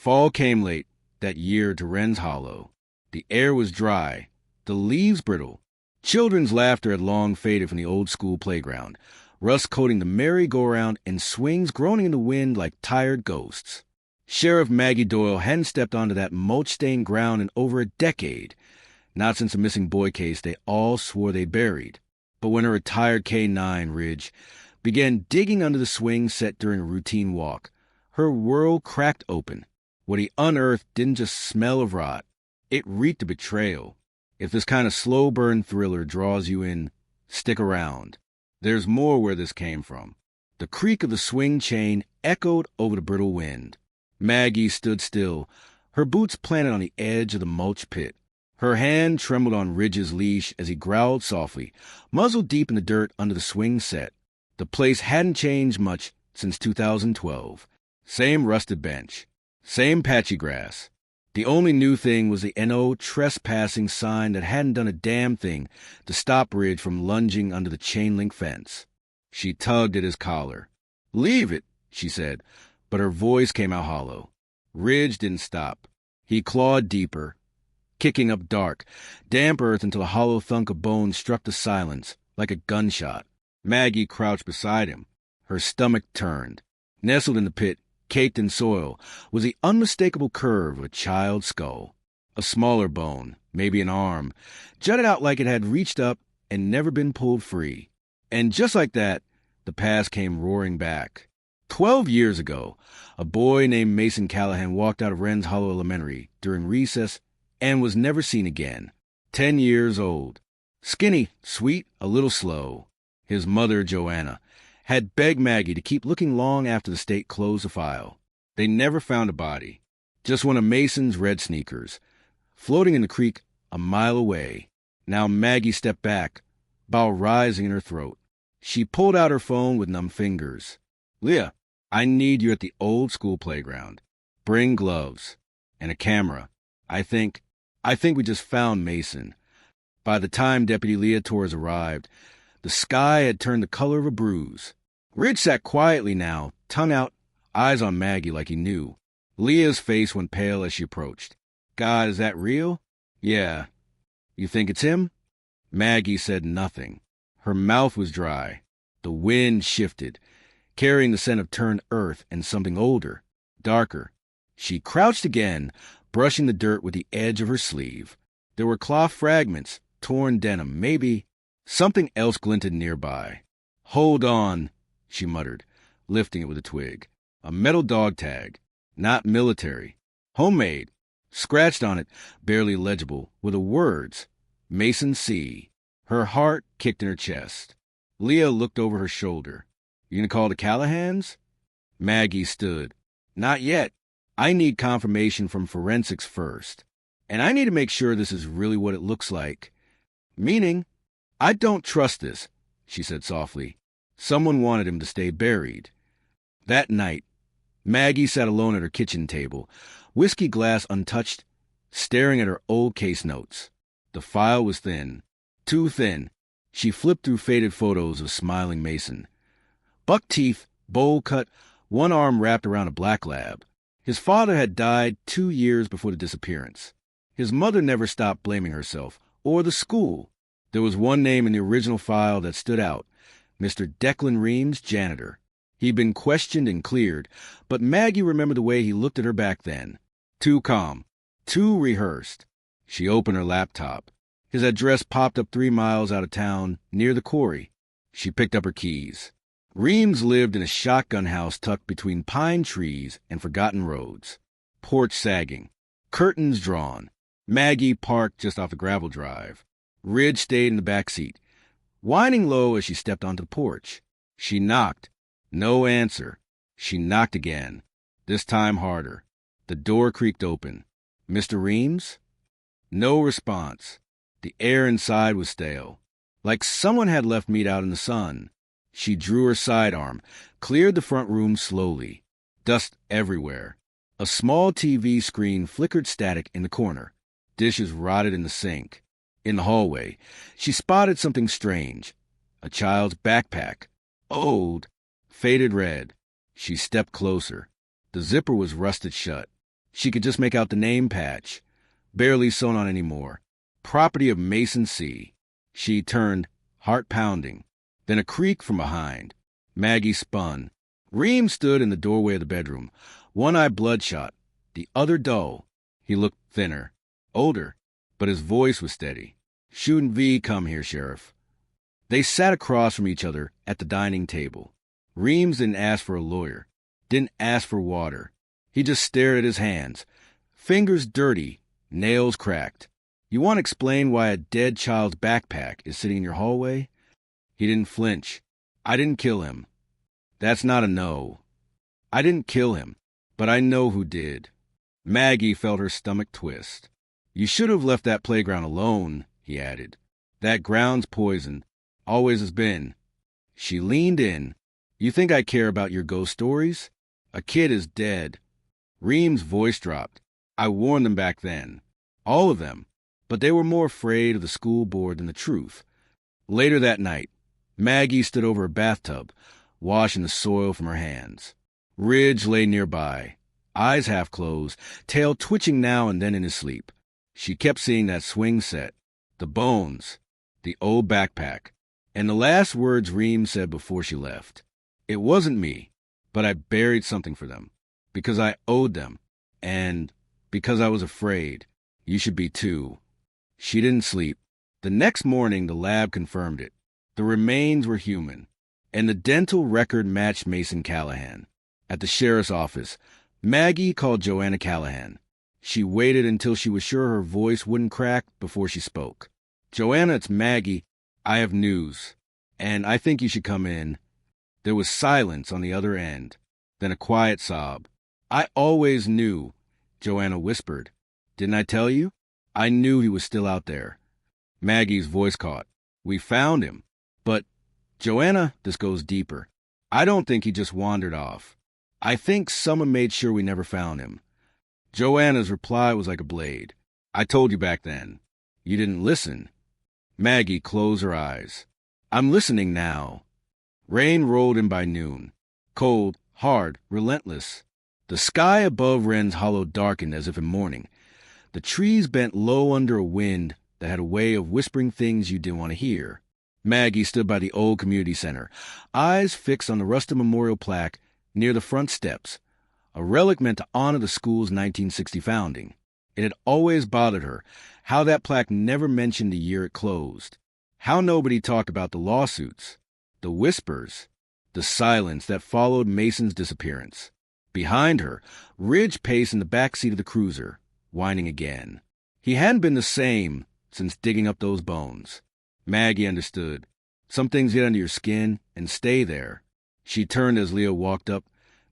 Fall came late that year to Wren's Hollow. The air was dry, the leaves brittle. Children's laughter had long faded from the old-school playground, rust coating the merry-go-round and swings groaning in the wind like tired ghosts. Sheriff Maggie Doyle hadn't stepped onto that mulch-stained ground in over a decade, not since the missing boy case they all swore they buried. But when her retired K-9, Ridge, began digging under the swing set during a routine walk, her world cracked open. What he unearthed didn't just smell of rot. It reeked of betrayal. If this kind of slow-burn thriller draws you in, stick around. There's more where this came from. The creak of the swing chain echoed over the brittle wind. Maggie stood still, her boots planted on the edge of the mulch pit. Her hand trembled on Ridge's leash as he growled softly, muzzle deep in the dirt under the swing set. The place hadn't changed much since 2012. Same rusted bench. Same patchy grass. The only new thing was the NO trespassing sign that hadn't done a damn thing to stop Ridge from lunging under the chain-link fence. She tugged at his collar. "Leave it," she said, but her voice came out hollow. Ridge didn't stop. He clawed deeper, kicking up dark, damp earth until a hollow thunk of bones struck the silence like a gunshot. Maggie crouched beside him. Her stomach turned. Nestled in the pit, caked in soil, was the unmistakable curve of a child's skull. A smaller bone, maybe an arm, jutted out like it had reached up and never been pulled free. And just like that, the past came roaring back. 12 years ago, a boy named Mason Callahan walked out of Wren's Hollow Elementary during recess and was never seen again. 10 years old. Skinny, sweet, a little slow. His mother, Joanna, had begged Maggie to keep looking long after the state closed the file. They never found a body, just one of Mason's red sneakers, floating in the creek a mile away. Now Maggie stepped back, bile rising in her throat. She pulled out her phone with numb fingers. "Leah, I need you at the old school playground. Bring gloves and a camera. I think we just found Mason." By the time Deputy Leah Torres arrived, the sky had turned the color of a bruise. Ridge sat quietly now, tongue out, eyes on Maggie like he knew. Leah's face went pale as she approached. "God, is that real?" "Yeah." "You think it's him?" Maggie said nothing. Her mouth was dry. The wind shifted, carrying the scent of turned earth and something older, darker. She crouched again, brushing the dirt with the edge of her sleeve. There were cloth fragments, torn denim, maybe. Something else glinted nearby. "Hold on," she muttered, lifting it with a twig. A metal dog tag. Not military. Homemade. Scratched on it, barely legible, were the words, "Mason C." Her heart kicked in her chest. Leah looked over her shoulder. "You gonna call the Callahans?" Maggie stood. "Not yet. I need confirmation from forensics first. And I need to make sure this is really what it looks like. Meaning, I don't trust this," she said softly. Someone wanted him to stay buried. That night, Maggie sat alone at her kitchen table, whiskey glass untouched, staring at her old case notes. The file was thin. Too thin. She flipped through faded photos of smiling Mason. Buck teeth, bowl cut, one arm wrapped around a black lab. His father had died 2 years before the disappearance. His mother never stopped blaming herself, or the school. There was one name in the original file that stood out, Mr. Declan Reams, janitor. He'd been questioned and cleared, but Maggie remembered the way he looked at her back then. Too calm. Too rehearsed. She opened her laptop. His address popped up 3 miles out of town, near the quarry. She picked up her keys. Reams lived in a shotgun house tucked between pine trees and forgotten roads. Porch sagging. Curtains drawn. Maggie parked just off the gravel drive. Ridge stayed in the back seat, whining low as she stepped onto the porch. She knocked. No answer. She knocked again, this time harder. The door creaked open. "Mr. Reams?" No response. The air inside was stale, like someone had left meat out in the sun. She drew her sidearm, cleared the front room slowly. Dust everywhere. A small TV screen flickered static in the corner. Dishes rotted in the sink. In the hallway, she spotted something strange. A child's backpack. Old. Faded red. She stepped closer. The zipper was rusted shut. She could just make out the name patch, barely sewn on anymore. Property of Mason C. She turned, heart pounding. Then a creak from behind. Maggie spun. Reem stood in the doorway of the bedroom, one eye bloodshot, the other dull. He looked thinner, older, but his voice was steady. "Shouldn't V come here, Sheriff?" They sat across from each other at the dining table. Reems didn't ask for a lawyer, didn't ask for water. He just stared at his hands, fingers dirty, nails cracked. "You want to explain why a dead child's backpack is sitting in your hallway?" He didn't flinch. "I didn't kill him." "That's not a no." "I didn't kill him, but I know who did." Maggie felt her stomach twist. "You should have left that playground alone," he added. "That ground's poison. Always has been." She leaned in. "You think I care about your ghost stories? A kid is dead." Reem's voice dropped. "I warned them back then. All of them. But they were more afraid of the school board than the truth." Later that night, Maggie stood over a bathtub, washing the soil from her hands. Ridge lay nearby, eyes half closed, tail twitching now and then in his sleep. She kept seeing that swing set, the bones, the old backpack, and the last words Reem said before she left. "It wasn't me, but I buried something for them, because I owed them, and because I was afraid. You should be too." She didn't sleep. The next morning, the lab confirmed it. The remains were human, and the dental record matched Mason Callahan. At the sheriff's office, Maggie called Joanna Callahan. She waited until she was sure her voice wouldn't crack before she spoke. "Joanna, it's Maggie. I have news, and I think you should come in." There was silence on the other end, then a quiet sob. "I always knew," Joanna whispered. "Didn't I tell you? I knew he was still out there." Maggie's voice caught. "We found him. But, Joanna, this goes deeper. I don't think he just wandered off. I think someone made sure we never found him." Joanna's reply was like a blade. "I told you back then. You didn't listen." Maggie closed her eyes. "I'm listening now." Rain rolled in by noon. Cold, hard, relentless. The sky above Wren's Hollow darkened as if in mourning. The trees bent low under a wind that had a way of whispering things you didn't want to hear. Maggie stood by the old community center, eyes fixed on the rusted memorial plaque near the front steps, a relic meant to honor the school's 1960 founding. It had always bothered her how that plaque never mentioned the year it closed, how nobody talked about the lawsuits, the whispers, the silence that followed Mason's disappearance. Behind her, Ridge paced in the back seat of the cruiser, whining again. He hadn't been the same since digging up those bones. Maggie understood. Some things get under your skin and stay there. She turned as Leah walked up,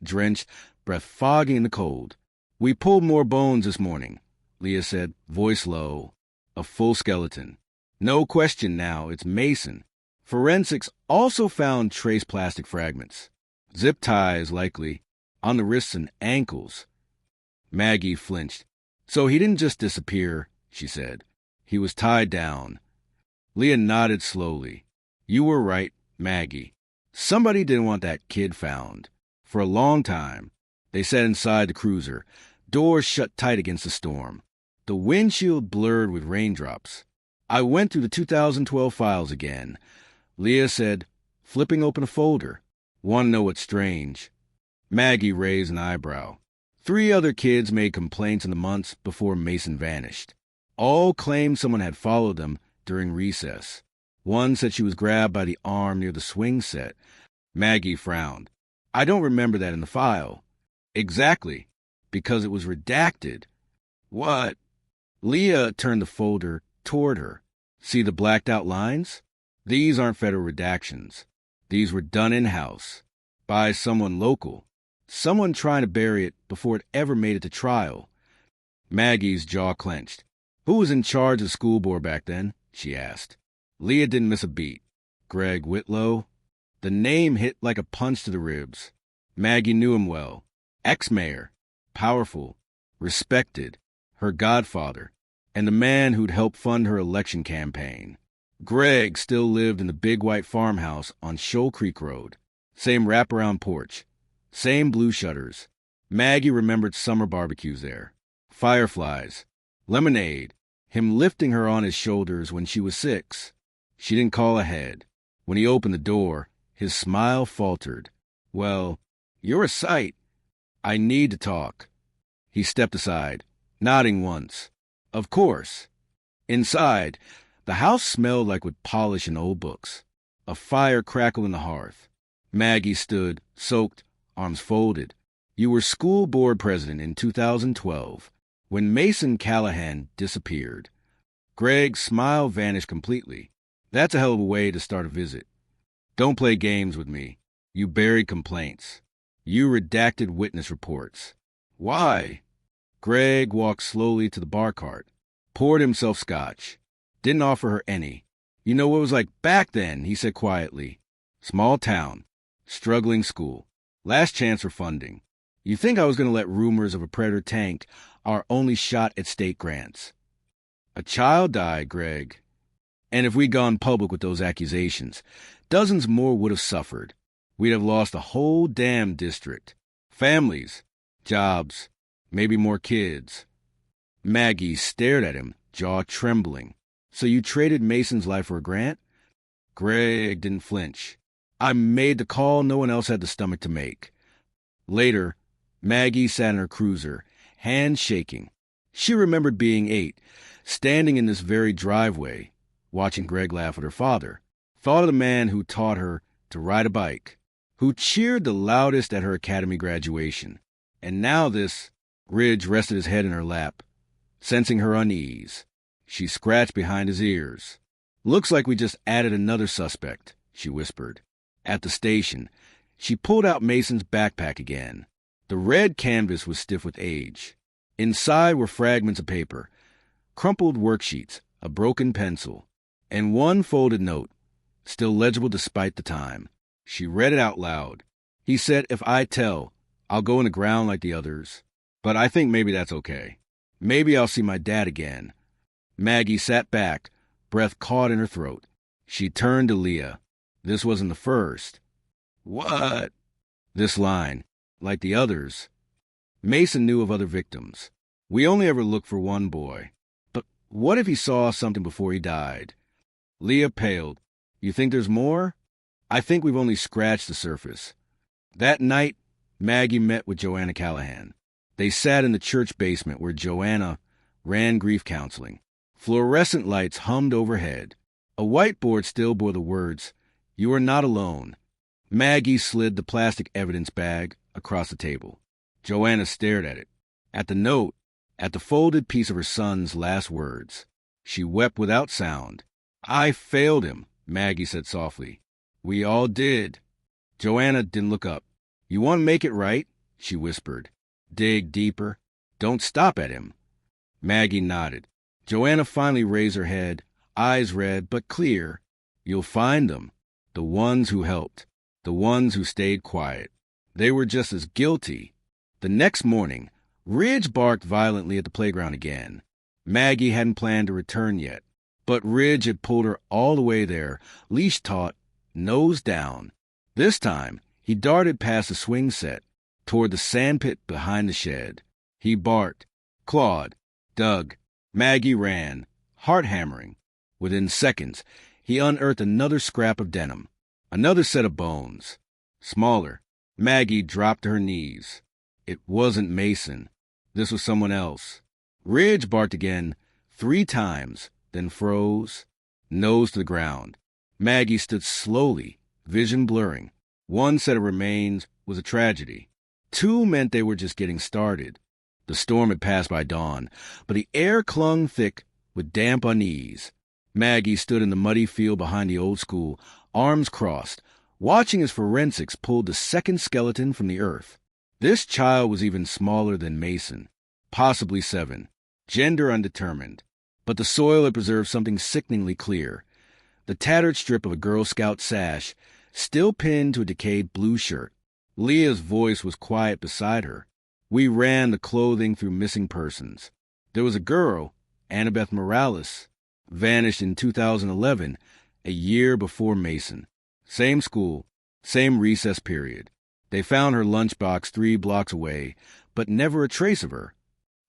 drenched, breath foggy in the cold. "We pulled more bones this morning," Leah said, voice low. "A full skeleton. No question now, it's Mason." Forensics also found trace plastic fragments. Zip ties, likely, on the wrists and ankles. Maggie flinched. "So he didn't just disappear," she said. "He was tied down." Leah nodded slowly. "You were right, Maggie. Somebody didn't want that kid found. For a long time, they sat inside the cruiser, doors shut tight against the storm. The windshield blurred with raindrops. I went through the 2012 files again," Leah said, flipping open a folder. "Want to know what's strange?" Maggie raised an eyebrow. 3 other kids made complaints in the months before Mason vanished. All claimed someone had followed them during recess. One said she was grabbed by the arm near the swing set. Maggie frowned. "I don't remember that in the file." "Exactly, because it was redacted." "What?" Leah turned the folder toward her. "See the blacked out lines? These aren't federal redactions. These were done in-house, by someone local, someone trying to bury it before it ever made it to trial." Maggie's jaw clenched. "Who was in charge of the school board back then?" she asked. Leah didn't miss a beat. "Greg Whitlow." The name hit like a punch to the ribs. Maggie knew him well. Ex-mayor, powerful, respected, her godfather, and the man who'd helped fund her election campaign. Greg still lived in the big white farmhouse on Shoal Creek Road. Same wraparound porch, same blue shutters, Maggie remembered summer barbecues there, fireflies, lemonade, him lifting her on his shoulders when she was 6. She didn't call ahead. When he opened the door, his smile faltered. "Well, you're a sight. I need to talk." He stepped aside, nodding once. "Of course." Inside, the house smelled like would polish and old books. A fire crackled in the hearth. Maggie stood, soaked, arms folded. "You were school board president in 2012, when Mason Callahan disappeared." Greg's smile vanished completely. "That's a hell of a way to start a visit. Don't play games with me. You buried complaints. You redacted witness reports." "Why?" Greg walked slowly to the bar cart, poured himself scotch. Didn't offer her any. "You know what it was like back then," he said quietly. "Small town. Struggling school. Last chance for funding. You think I was going to let rumors of a predator tank our only shot at state grants? A child died, Greg. And if we'd gone public with those accusations, dozens more would have suffered. We'd have lost a whole damn district. Families. Jobs. Maybe more kids." Maggie stared at him, jaw trembling. "So you traded Mason's life for a grant?" Greg didn't flinch. "I made the call no one else had the stomach to make." Later, Maggie sat in her cruiser, hands shaking. She remembered being 8, standing in this very driveway, watching Greg laugh at her father. Thought of the man who taught her to ride a bike, who cheered the loudest at her academy graduation. And now this. Ridge rested his head in her lap, sensing her unease. She scratched behind his ears. "Looks like we just added another suspect," she whispered. At the station, she pulled out Mason's backpack again. The red canvas was stiff with age. Inside were fragments of paper, crumpled worksheets, a broken pencil, and one folded note, still legible despite the time. She read it out loud. "He said if I tell, I'll go in the ground like the others. But I think maybe that's okay. Maybe I'll see my dad again." Maggie sat back, breath caught in her throat. She turned to Leah. This wasn't the first. "What?" This line, like the others. Mason knew of other victims. "We only ever looked for one boy. But what if he saw something before he died?" Leah paled. "You think there's more?" "I think we've only scratched the surface." That night, Maggie met with Joanna Callahan. They sat in the church basement where Joanna ran grief counseling. Fluorescent lights hummed overhead. A whiteboard still bore the words, "You are not alone." Maggie slid the plastic evidence bag across the table. Joanna stared at it, at the note, at the folded piece of her son's last words. She wept without sound. "I failed him," Maggie said softly. "We all did." Joanna didn't look up. "You want to make it right?" she whispered. "Dig deeper. Don't stop at him." Maggie nodded. Joanna finally raised her head, eyes red but clear. "You'll find them. The ones who helped. The ones who stayed quiet. They were just as guilty." The next morning, Ridge barked violently at the playground again. Maggie hadn't planned to return yet, but Ridge had pulled her all the way there, leash taut, nose down. This time, he darted past the swing set, toward the sandpit behind the shed. He barked, clawed, dug. Maggie ran, heart hammering. Within seconds, he unearthed another scrap of denim, another set of bones. Smaller. Maggie dropped to her knees. It wasn't Mason. This was someone else. Ridge barked again, 3 times, then froze, nose to the ground. Maggie stood slowly, vision blurring. 1 set of remains was a tragedy. 2 meant they were just getting started. The storm had passed by dawn, but the air clung thick with damp unease. Maggie stood in the muddy field behind the old school, arms crossed, watching as forensics pulled the second skeleton from the earth. This child was even smaller than Mason, possibly 7, gender undetermined. But the soil had preserved something sickeningly clear. The tattered strip of a Girl Scout sash, still pinned to a decayed blue shirt. Leah's voice was quiet beside her. We ran the clothing through missing persons. There was a girl, Annabeth Morales, vanished in 2011, a year before Mason. Same school, same recess period. They found her lunchbox 3 blocks away, but never a trace of her.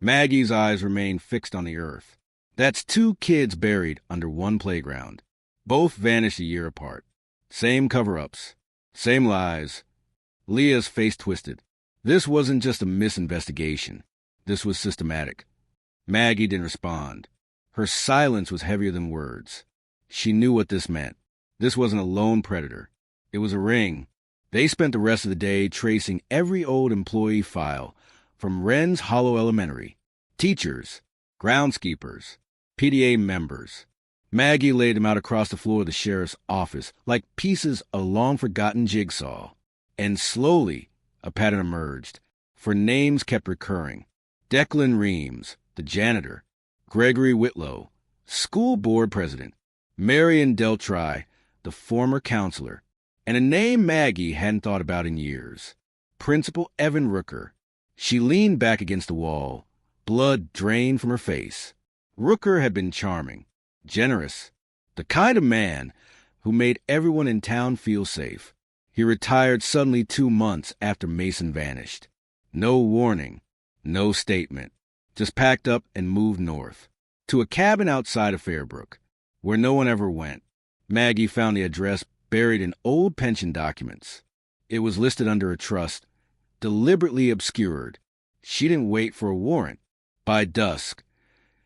Maggie's eyes remained fixed on the earth. That's 2 kids buried under one playground. Both vanished a year apart. Same cover-ups. Same lies. Leah's face twisted. This wasn't just a misinvestigation. This was systematic. Maggie didn't respond. Her silence was heavier than words. She knew what this meant. This wasn't a lone predator. It was a ring. They spent the rest of the day tracing every old employee file, from Wren's Hollow Elementary, teachers, groundskeepers, PTA members. Maggie laid them out across the floor of the sheriff's office like pieces of a long-forgotten jigsaw. And slowly, a pattern emerged, for names kept recurring. Declan Reams, the janitor, Gregory Whitlow, school board president, Marion Deltry, the former counselor, and a name Maggie hadn't thought about in years, Principal Evan Rooker. She leaned back against the wall, blood drained from her face. Rooker had been charming, generous, the kind of man who made everyone in town feel safe. He retired suddenly 2 months after Mason vanished. No warning, no statement. Just packed up and moved north, to a cabin outside of Fairbrook, where no one ever went. Maggie found the address buried in old pension documents. It was listed under a trust, deliberately obscured. She didn't wait for a warrant. By dusk,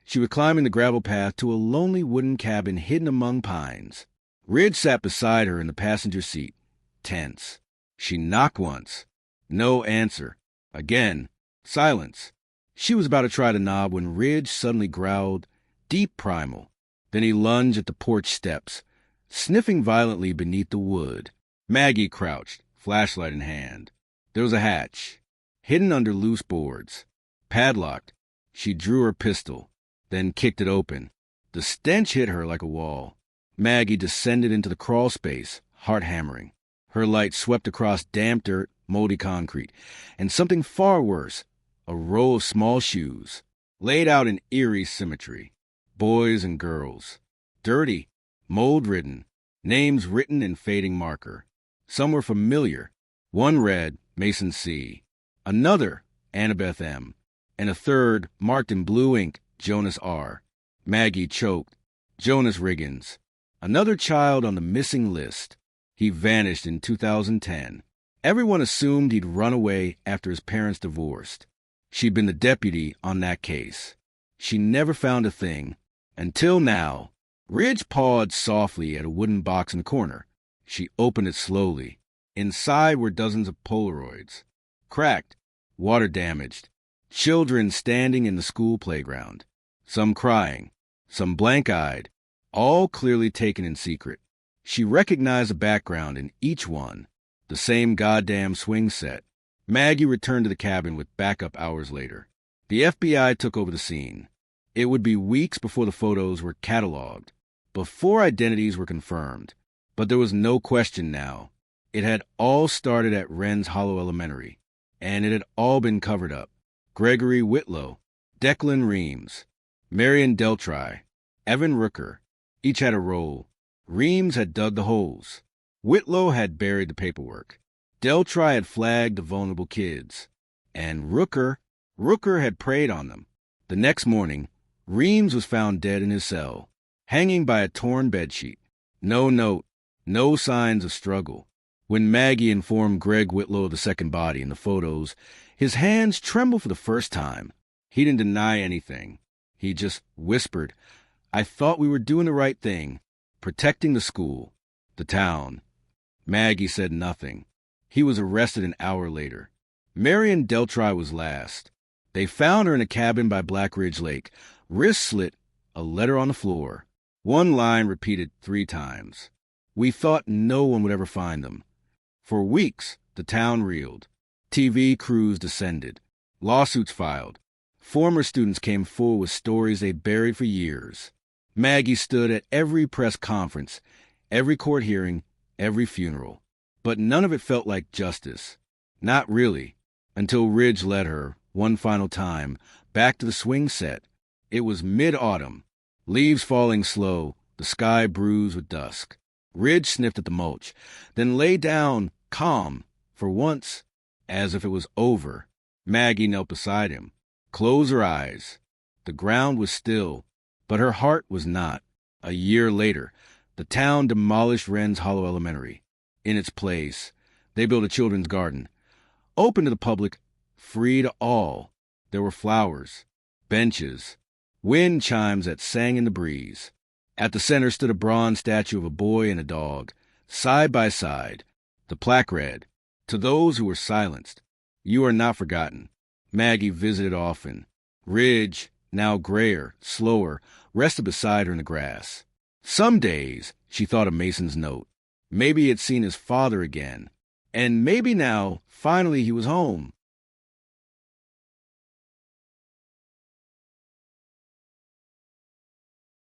she was climbing the gravel path to a lonely wooden cabin hidden among pines. Ridge sat beside her in the passenger seat, tense. She knocked once. No answer. Again, silence. She was about to try the knob when Ridge suddenly growled, deep primal. Then he lunged at the porch steps, sniffing violently beneath the wood. Maggie crouched, flashlight in hand. There was a hatch, hidden under loose boards, padlocked. She drew her pistol, then kicked it open. The stench hit her like a wall. Maggie descended into the crawl space, heart hammering. Her light swept across damp dirt, moldy concrete, and something far worse, a row of small shoes, laid out in eerie symmetry. Boys and girls. Dirty, mold-ridden, names written in fading marker. Some were familiar. One read, Mason C. Another, Annabeth M. And a third, marked in blue ink, Jonas R. Maggie choked. Jonas Riggins. Another child on the missing list. He vanished in 2010. Everyone assumed he'd run away after his parents divorced. She'd been the deputy on that case. She never found a thing. Until now. Ridge pawed softly at a wooden box in the corner. She opened it slowly. Inside were dozens of Polaroids. Cracked, water damaged. Children standing in the school playground. Some crying, some blank-eyed, all clearly taken in secret. She recognized the background in each one. The same goddamn swing set. Maggie returned to the cabin with backup hours later. The FBI took over the scene. It would be weeks before the photos were cataloged, before identities were confirmed. But there was no question now. It had all started at Wren's Hollow Elementary, and it had all been covered up. Gregory Whitlow, Declan Reams, Marion Deltry, Evan Rooker, each had a role. Reams had dug the holes. Whitlow had buried the paperwork. Deltry had flagged the vulnerable kids. And Rooker had preyed on them. The next morning, Reams was found dead in his cell, hanging by a torn bedsheet. No note, no signs of struggle. When Maggie informed Greg Whitlow of the second body in the photos, his hands trembled for the first time. He didn't deny anything. He just whispered, "I thought we were doing the right thing, protecting the school, the town." Maggie said nothing. He was arrested an hour later. Marion Deltry was last. They found her in a cabin by Black Ridge Lake, wrist slit, a letter on the floor. One line repeated 3 times. "We thought no one would ever find them." For weeks, the town reeled. TV crews descended. Lawsuits filed. Former students came forward with stories they buried for years. Maggie stood at every press conference, every court hearing, every funeral. But none of it felt like justice. Not really, until Ridge led her, one final time, back to the swing set. It was mid-autumn. Leaves falling slow, the sky bruised with dusk. Ridge sniffed at the mulch, then lay down, calm, For once, as if it was over, Maggie knelt beside him, closed her eyes. The ground was still, but her heart was not. A year later, the town demolished Wren's Hollow Elementary. In its place, they built a children's garden, open to the public, free to all. There were flowers, benches, wind chimes that sang in the breeze. At the center stood a bronze statue of a boy and a dog, side by side. The plaque read, "To those who were silenced, you are not forgotten." Maggie visited often. Ridge, now grayer, slower, rested beside her in the grass. Some days, she thought of Mason's note. Maybe he had seen his father again. And maybe now, finally, he was home.